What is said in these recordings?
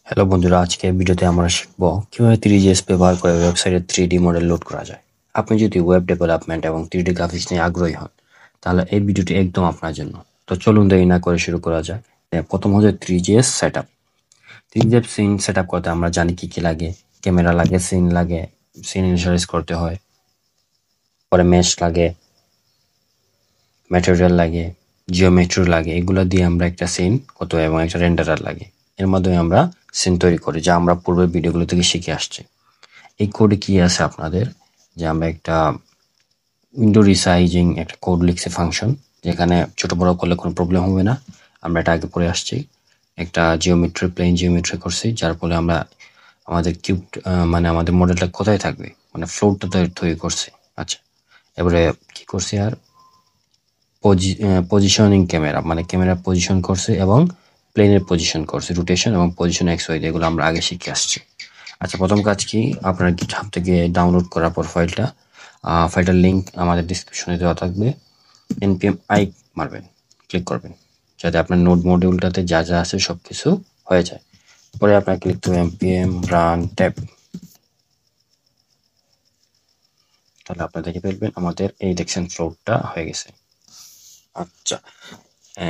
Hello বন্ধুরা, আজকে ভিডিওতে আমরা শিখব কিভাবে 3GS ব্যবহার করে ওয়েবসাইটে 3D মডেল লোড করা যায়। আপনি যদি ওয়েব ডেভেলপমেন্ট এবং 3D গ্রাফিক্স নিয়ে আগ্রহী হন, তাহলে এই ভিডিওটি একদম আপনার জন্য। তো চলুন দেরি না করে শুরু করা যায়। প্রথম হচ্ছে 3GS setup. 3GS scene setup করতে আমরা জানি কি কি লাগে। ক্যামেরা লাগে, সিন লাগে, সিন ইনিশিয়ালাইজ করতে হয়, পরে মেশ লাগে, ম্যাটেরিয়াল লাগে, জিওমেট্রি লাগে। এগুলো দিয়ে আমরা একটা সিন করতে হয় এবং একটা রেন্ডারার লাগে। এর মাধ্যমে আমরা সিন তৈরি করি, যা আমরা পূর্বের ভিডিওগুলো থেকে শিখে আসছি। এই কোডে কি আছে আপনাদের, যে আমরা একটা উইন্ডো রিসাইজিং একটা কোড লিখছি ফাংশন, যেখানে ছোট বড় করলে কোনো প্রবলেম হবে না। আমরা এটা আগে পড়ে আসছি। একটা জিওমেট্রি, প্লেন জিওমেট্রি করছি, যার ফলে আমরা আমাদের কিউব মানে আমাদের মডেলটা কোথায় থাকবে, মানে ফ্লোরটা তৈরি করছি। আচ্ছা, এবারে কি করছি আর পজিশনিং ক্যামেরা, মানে ক্যামেরা পজিশন করছে এবং প্লেনের পজিশন করছে, রোটেশন এবং পজিশন এক্স ওয়াই, এগুলো আমরা আগে শিখে আসছি। আচ্ছা, প্রথম কাজ কি, আপনার গিটহাব থেকে ডাউনলোড করার পর ফাইলটার লিঙ্ক আমাদের ডিসক্রিপশনে দেওয়া থাকবে। npm i মারবেন, ক্লিক করবেন, যাতে আপনার নোড মডিউলটাতে যা যা আছে সব কিছু হয়ে যায়। পরে আপনাকে লিখতে হবে npm run tab। তাহলে আপনারা দেখে ফেলবেন আমাদের এই দেখছেন ফ্লোরটা হয়ে গেছে। আচ্ছা,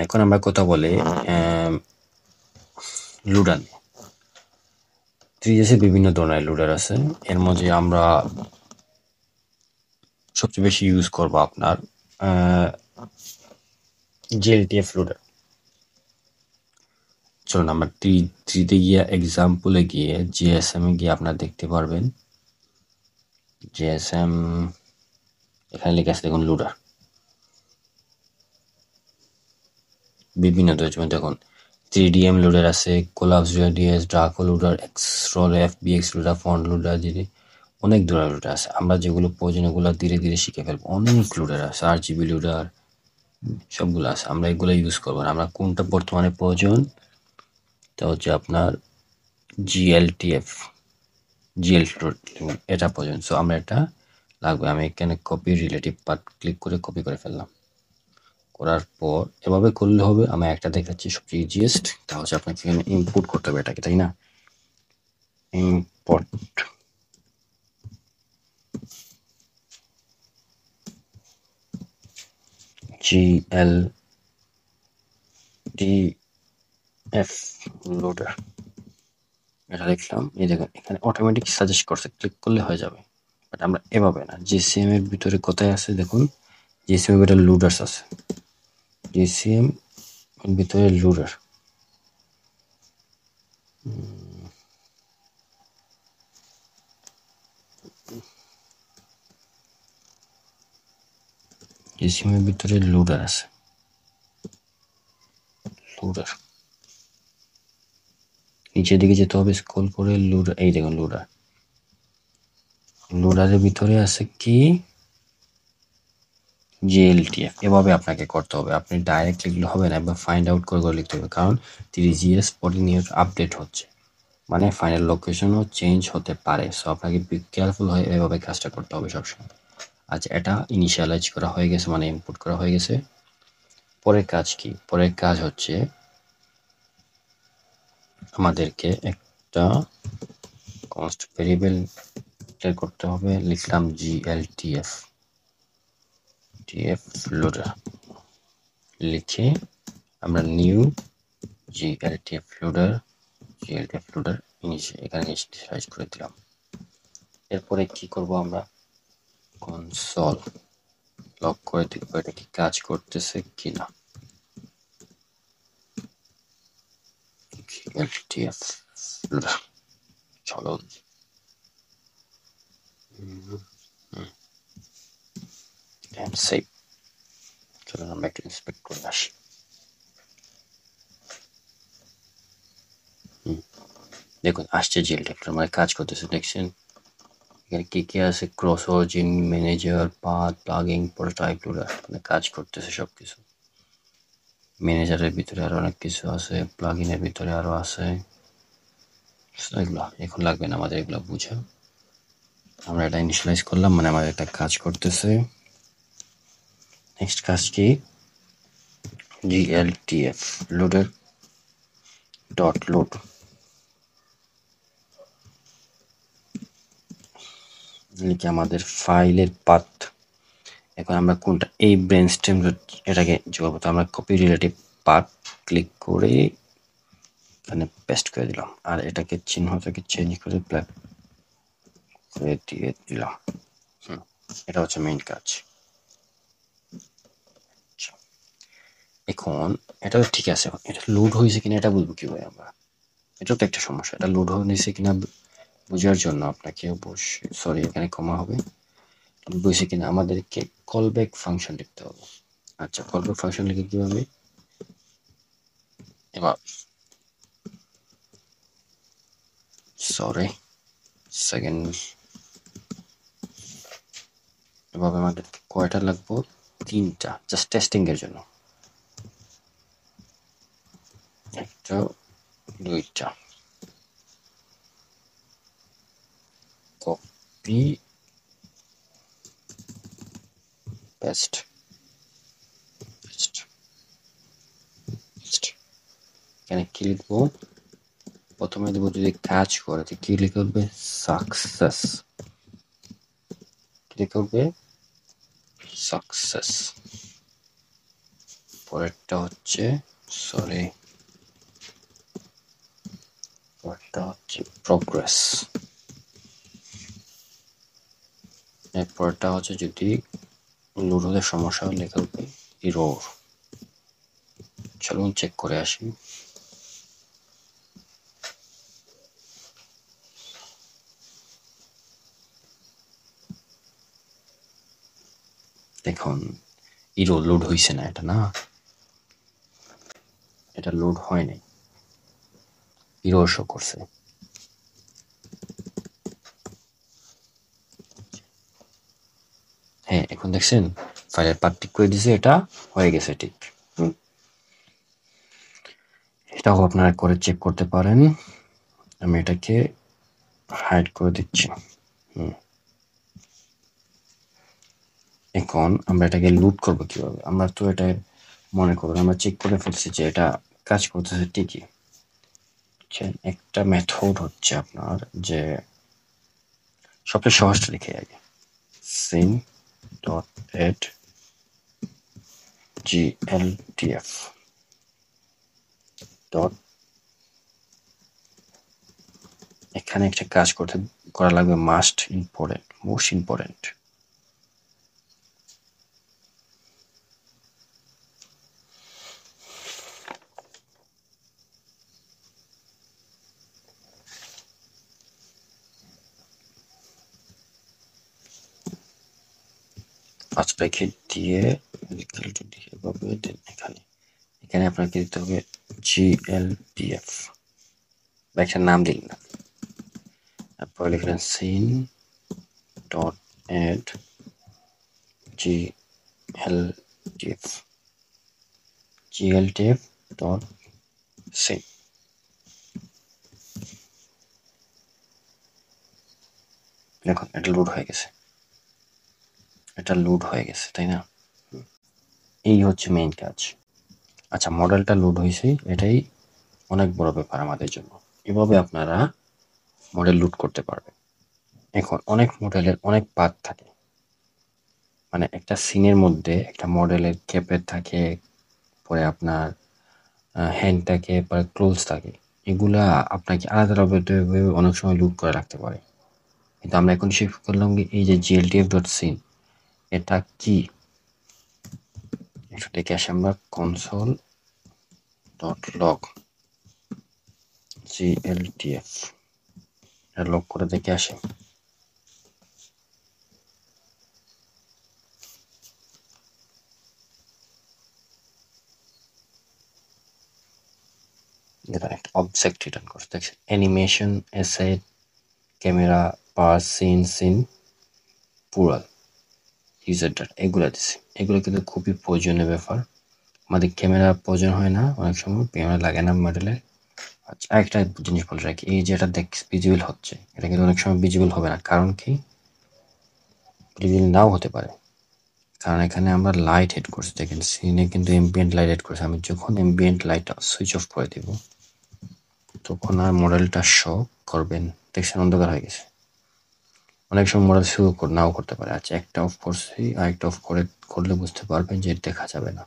এখন আমরা কথা বলি লুডার নিয়ে। 3GS বিভিন্ন ধরনের লোডার আছে। এর মধ্যে আমরা সবচেয়ে বেশি ইউজ করবো আপনার GLTF লোডার। চলুন আমরা থ্রিতে গিয়ে এক্সাম্পলে গিয়ে জিএসএম এ গিয়ে আপনারা দেখতে পারবেন। জিএসএম এখানে লিখে আছে দেখুন, লোডার বিভিন্ন যেমন দেখুন 3DM লোডার আছে, কোলাপস ডিএস, ড্রাকো লোডার, এক্সরোল, FBX লোডার, ফন্ট লোডার, যদি অনেক ধরনের লোডার আছে। আমরা যেগুলো প্রয়োজন ওগুলো ধীরে ধীরে শিখে ফেলবো। অনেক লোডার আছে, RGB লোডার, সবগুলো আছে। আমরা এগুলো ইউজ করবো না। আমরা কোনটা বর্তমানে প্রয়োজন, তা হচ্ছে আপনার GLTF, এটা প্রয়োজন। সো আমরা এটা লাগবে। আমি এখানে কপি রিলেটিভ পার্ট ক্লিক করে কপি করে ফেললাম। করার পর এভাবে করলে হবে। আমি একটা দেখাচ্ছি সবচেয়ে ইজিয়েস্ট, তা হচ্ছে আপনাকে এখানে ইনপুট করতে হবে এটাকে, তাই না? ইম্পোর্ট GLTF লোডার, এটা লিখলাম। এই দেখুন এখানে অটোমেটিক সাজেস্ট করছে, ক্লিক করলে হয়ে যাবে। বাট আমরা এভাবে না। জিসিএম এর ভিতরে কোথায় আছে দেখুন, জিসিএম এর ভিতরে লোডার্স আছে। জিসিএম এর ভিতরে লোডার, জিসিএম এর ভিতরে লোডার আছে। লোডার নিচের দিকে যেতে হবে, স্ক্রল করে লোডার, এই দেখুন লোডার। লোডারের ভিতরে আছে কি GLTF। এভাবে আপনাকে করতে হবে। আপনি ডাইরেক্ট লিখলে হবে না, একবার ফাইন্ড আউট করে করে লিখতে হবে, কারণ 3GS প্রতিনিয়ত আপডেট হচ্ছে, মানে ফাইনাল লোকেশনও চেঞ্জ হতে পারে। সো আপনাকে বি কেয়ারফুল হয়ে এভাবে কাজটা করতে হবে সবসময়। আচ্ছা, এটা ইনিশিয়ালাইজ করা হয়ে গেছে, মানে ইনপুট করা হয়ে গেছে। পরের কাজ কি? পরের কাজ হচ্ছে আমাদেরকে একটা কনস্ট ভেরিয়েবল ডিক্লেয়ার করতে হবে। লিখলাম GLTF লোডার, লিখে আমরা নিউ GLTF লোডার এখানে ইনিশিয়ালাইজ করে দিলাম। এরপরে কি করব, আমরা কনসোল লক করে দেখবো এটা কি কাজ করতেছে কিনা। GLTF লোডার, চলো সেভ। চলুন আমরা একটু ইন্সপেক্ট করে আসি। দেখুন আসছে GLTF মানে কাজ করতেছে, দেখছেন? এখানে কি কি আছে, cross origin, manager, path, plugging, prototype loader, মানে কাজ করতেছে সবকিছু। ম্যানেজারের ভিতরে আরো অনেক কিছু আছে, প্লাগইনের ভিতরে আরো আছে। এগুলো এখন লাগবে না আমাদের, এগুলো বুঝে আমরা এটা ইনিশিয়ালাইজ করলাম, মানে আমাদের একটা কাজ করতেছে। নেক্সট কাজ কি, GLTF লোডার ডট লোড, লিখে আমাদের ফাইলের পাথ। এখন আমরা কোনটা এই ব্রেন স্টেম এটাকে যোগাবো, তো আমরা কপি রিলেটিভ পাথ ক্লিক করে এখানে পেস্ট করে দিলাম, আর এটাকে চিহ্নটাকে চেঞ্জ করে ব্ল্যাক করে দিয়ে দিলাম। এটা হচ্ছে মেইন কাজ। এখন এটা তো ঠিক আছে, এটা লোড হয়েছে কিনা এটা বুঝবো কিভাবে আমরা? এটা তো একটা সমস্যা, এটা লোড হয়েছে কিনা বোঝার জন্য আপনাকে অবশ্যই, সরি এখানে কমা হবে, লোড হয়েছে কিনা আমাদেরকে কলব্যাক ফাংশন লিখতে হবে। আচ্ছা, কলব্যাক ফাংশন লিখে কিভাবে? এবার সরি সেকেন্ড, এভাবে আমাদের কয়টা লাগবো? 3টা, জাস্ট টেস্টিং এর জন্য। 1টা 2টা, কপি পেস্ট পেস্ট পেস্ট। এখানে কি লিখবো? প্রথমে দেবো যদি কাজ করে তো কি লিখবে? সাকসেস। কি লিখবে? সাকসেস। পরেরটা হচ্ছে সরি, পরেরটা হচ্ছে প্রোগ্রেস। এরপরটা হচ্ছে যদি লোড হতে সমস্যা হলে লেখা হবে এরর। চলুন চেক করে আসি। দেখুন এরর লোড হয়েছে না, এটা না, এটা লোড হয় নাই, এরর শো করছে। হ্যাঁ এখন দেখছেন ফাইলের পাথ ঠিক করে দিছে, এটা হয়ে গেছে ঠিক। এটাও আপনারা করে চেক করতে পারেন। আমি এটাকে হাইড করে দিচ্ছি। এখন আমরা এটাকে লুট করবো কিভাবে? আমরা তো এটা মনে করুন আমরা চেক করে ফেলছি যে এটা কাজ করতেছে ঠিকই। একটা মেথড হচ্ছে আপনার যে সবচেয়ে সহজটা লিখে আগে scene dot add GLTF dot, এখানে একটা কাজ করা লাগবে মোস্ট ইম্পর্টেন্ট। ফার্স্ট ব্র্যাকেট দিয়ে এভাবে দেন, এখানে আপনাকে দিতে হবে GLTF বা একটা নাম দিন না, তারপর লিখলেন scene dot add GLTF dot scene. দেখুন এটা লোড হয়ে গেছে, এটা লোড হয়ে গেছে তাই না? এই হচ্ছে মেইন কাজ। আচ্ছা মডেলটা লোড হয়েছে, এটাই অনেক বড় ব্যাপার আমাদের জন্য। এভাবে আপনারা মডেল লোড করতে পারবেন। এখন অনেক মডেলের অনেক পার্ট থাকে, মানে একটা সিনের মধ্যে একটা মডেলের ক্যাপের থাকে, পরে আপনার হ্যান্ড থাকে, পরে ক্লোজ থাকে, এগুলা আপনাকে আলাদা আলাদা অনেক সময় লোড করে রাখতে পারে। কিন্তু আমরা এখন শিফট করলাম কি এই যে GLTF.sin, এটা কি এটা দেখে আসি আমরা console.log GLTF, এটা লগ করে দেখে আসি। দেখেন একটা অবজেক্ট রিটার্ন করছে, দেখছেন animation, asset, camera, pass, scene plural, user data, এগুলো দিচ্ছে। এগুলো কিন্তু খুবই প্রয়োজনীয় ব্যাপার। আমাদের ক্যামেরা প্রয়োজন হয় না, অনেক সময় ক্যামেরা লাগে না মডেলে। আচ্ছা একটা জিনিস বলে রাখি, এই যে এটা ভিজিবল হচ্ছে, এটা কিন্তু অনেক সময় ভিজিবল হবে না, কারণ কি ভিজিবল নাও হতে পারে, কারণ এখানে আমরা লাইট হেড করছি। দেখেন সিনে কিন্তু এমবিয়েন্ট লাইট হেড করছি, আমি যখন এমবিয়েন্ট লাইটটা সুইচ অফ করে দিব তখন আর মডেলটা শো করবেন, দেখছেন অন্ধকার হয়ে গেছে। অনেক সময় মডেল শুরু নাও করতে পারে। আচ্ছা, একটা অফ করছি, আর একটা অফ করলে বুঝতে পারবেন যে দেখা যাবে না।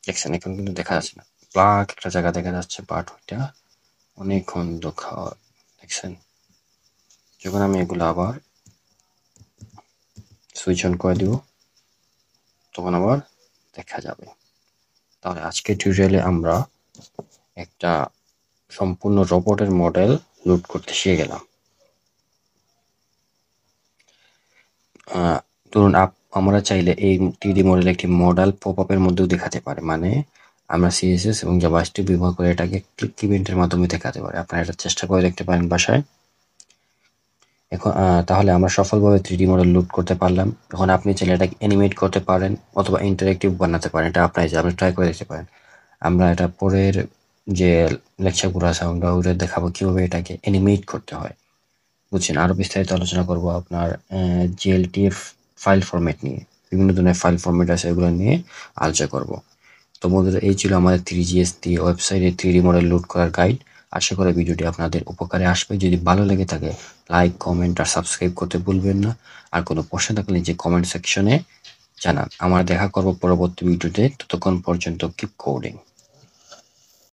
দেখছেন, এখন কিন্তু দেখা যাচ্ছে না, ব্ল্যাক একটা জায়গা দেখা যাচ্ছে, বাট ওইটা অনেকক্ষণ দেখছেন। যখন আমি এগুলো আবার সুইচ অন করে দিব তখন আবার দেখা যাবে। তাহলে আজকের টিউটোরিয়ালে আমরা একটা সম্পূর্ণ রোবটের মডেল লোড করতে শিখে গেলাম। ধরুন আমরা চাইলে এই 3D মডেল একটি মডেল পপআপের মধ্যেও দেখাতে পারে, মানে আমরা সিএসএস এবং জাভাস্ক্রিপ্ট ব্যবহার করে এটাকে ক্লিক ইভেন্টের মাধ্যমে দেখাতে পারে। আপনারা এটা চেষ্টা করে দেখতে পারেন বাসায়। এখন তাহলে আমরা সফলভাবে 3D মডেল লোড করতে পারলাম। এখন আপনি চাইলে এটাকে অ্যানিমেট করতে পারেন অথবা ইন্টারেক্টিভ বানাতে পারেন, এটা আপনার ইচ্ছা, আপনি ট্রাই করে দেখতে পারেন। আমরা এটা পরের যে লেকচারগুলো আছে আমরা ওটা দেখাবো কিভাবে এটাকে অ্যানিমেট করতে হয়, বুঝছেন। আরো বিস্তারিত আলোচনা করব আপনার জিএলটিএফ ফাইল ফরম্যাট নিয়ে, বিভিন্ন ধরনের ফাইল ফরম্যাট আছে, এগুলো নিয়ে আলোচনা করব। তো বন্ধুরা, এই ছিল আমাদের 3GS দিয়ে ওয়েবসাইটে 3D মডেল লোড করার গাইড। আশা করি ভিডিওটি আপনাদের উপকারে আসবে। যদি ভালো লেগে থাকে লাইক, কমেন্ট আর সাবস্ক্রাইব করতে ভুলবেন না। আর কোনো প্রশ্ন থাকলে যে কমেন্ট সেকশনে জানান। আমরা দেখা করব পরবর্তী ভিডিওতে। ততক্ষণ পর্যন্ত কিপ কোডিং।